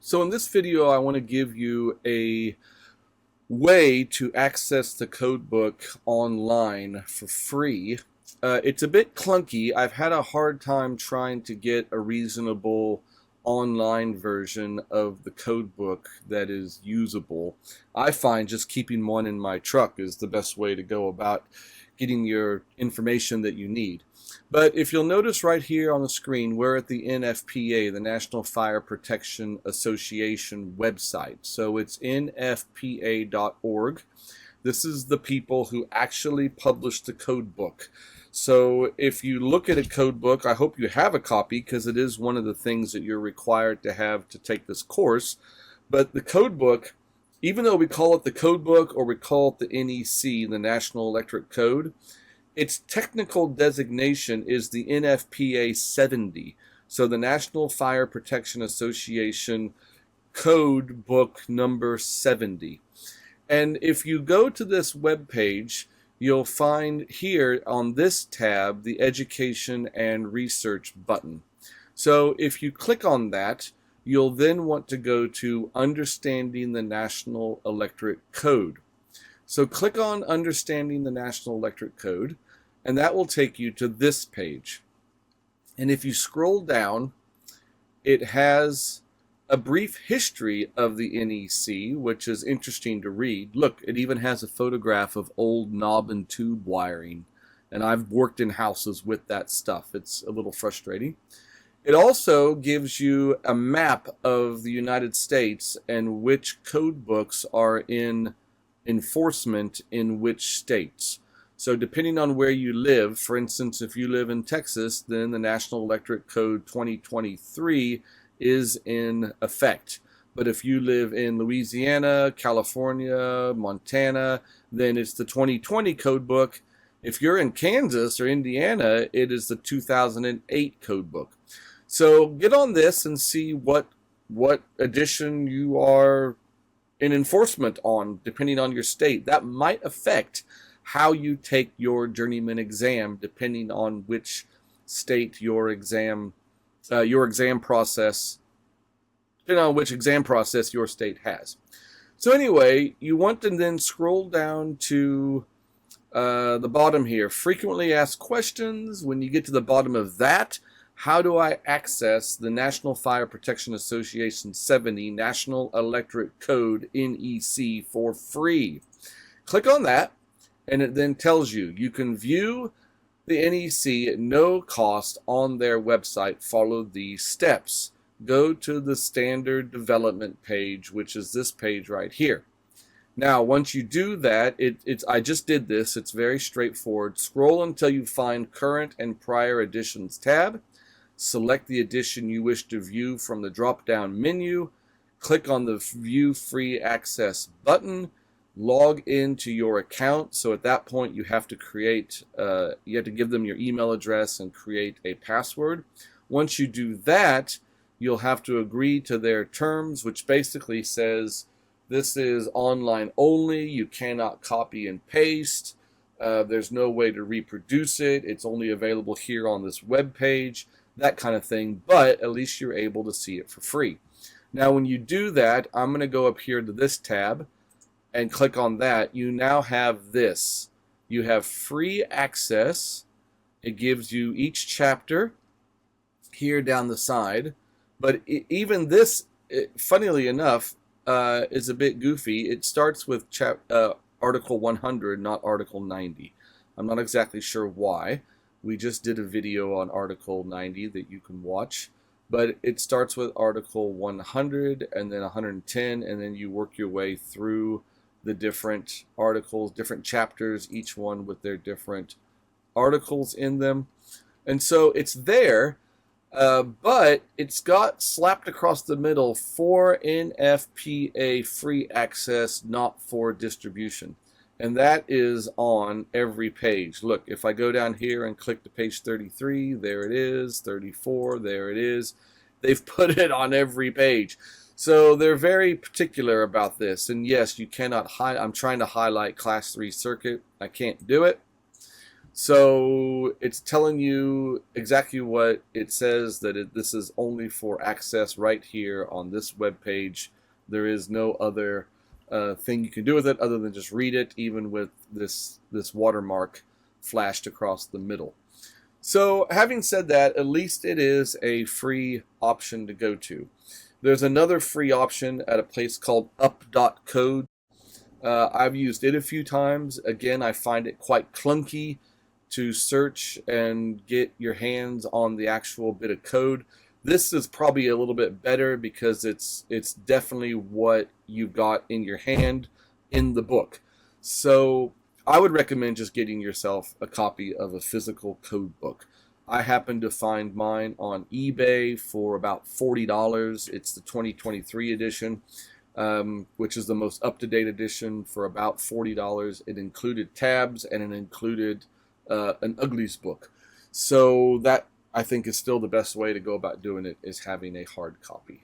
So in this video, I want to give you a way to access the codebook online for free. It's a bit clunky. I've had a hard time trying to get a reasonable online version of the codebook that is usable. I find just keeping one in my truck is the best way to go about getting your information that you need. But if you'll notice right here on the screen, we're at the NFPA, the National Fire Protection Association website. So it's nfpa.org. This is the people who actually published the code book. So if you look at a code book, I hope you have a copy because it is one of the things that you're required to have to take this course. But the code book, even though we call it the code book or we call it the NEC, the National Electric Code, its technical designation is the NFPA 70, so the National Fire Protection Association Code Book number 70. And if you go to this web page, you'll find here on this tab the Education and Research button. So if you click on that, you'll then want to go to Understanding the National Electric Code. So click on Understanding the National Electric Code, and that will take you to this page. And if you scroll down, it has a brief history of the NEC, which is interesting to read. Look, it even has a photograph of old knob and tube wiring, and I've worked in houses with that stuff. It's a little frustrating. It also gives you a map of the United States and which code books are in enforcement in which states. So depending on where you live, for instance, if you live in Texas, then the National Electric Code 2023 is in effect. But if you live in Louisiana, California, Montana, then it's the 2020 code book. If you're in Kansas or Indiana, it is the 2008 code book. So get on this and see what edition you are in enforcement on, depending on your state. That might affect how you take your journeyman exam, depending on which state your exam process, depending on which exam process your state has. So anyway, you want to then scroll down to the bottom here, frequently asked questions. When you get to the bottom of that, how do I access the National Fire Protection Association 70 National Electric Code NEC for free? Click on that, and it then tells you you can view the NEC at no cost on their website. Follow these steps. Go to the standard development page, which is this page right here. Now, once you do that, I just did this. It's very straightforward. Scroll until you find Current and Prior Editions tab. Select the edition you wish to view from the drop-down menu. Click on the View Free Access button. Log into your account. So at that point, you have to create, you have to give them your email address and create a password. Once you do that, you'll have to agree to their terms, which basically says this is online only. You cannot copy and paste. There's no way to reproduce it. It's only available here on this web page, that kind of thing. But at least you're able to see it for free. Now, when you do that, I'm going to go up here to this tab and click on that. You now have this. You have free access. It gives you each chapter here down the side. But even this, funnily enough, is a bit goofy. It starts with Article 100, not Article 90. I'm not exactly sure why. We just did a video on Article 90 that you can watch. But it starts with Article 100 and then 110, and then you work your way through the different articles, different chapters, each one with their different articles in them. And so it's there, but it's got slapped across the middle for NFPA free access, not for distribution. And that is on every page. Look, if I go down here and click to page 33, there it is, 34, there it is. They've put it on every page. So they're very particular about this. And yes, you cannot I'm trying to highlight Class 3 circuit. I can't do it. So it's telling you exactly what it says, that this is only for access right here on this web page. There is no other thing you can do with it other than just read it, even with this watermark flashed across the middle. So having said that, at least it is a free option to go to. There's another free option at a place called up.code. I've used it a few times. Again, I find it quite clunky to search and get your hands on the actual bit of code. This is probably a little bit better because it's definitely what you got in your hand in the book. So I would recommend just getting yourself a copy of a physical code book. I happened to find mine on eBay for about $40. It's the 2023 edition, which is the most up-to-date edition, for about $40. It included tabs and it included an Uglies book. So that, I think, is still the best way to go about doing it, is having a hard copy.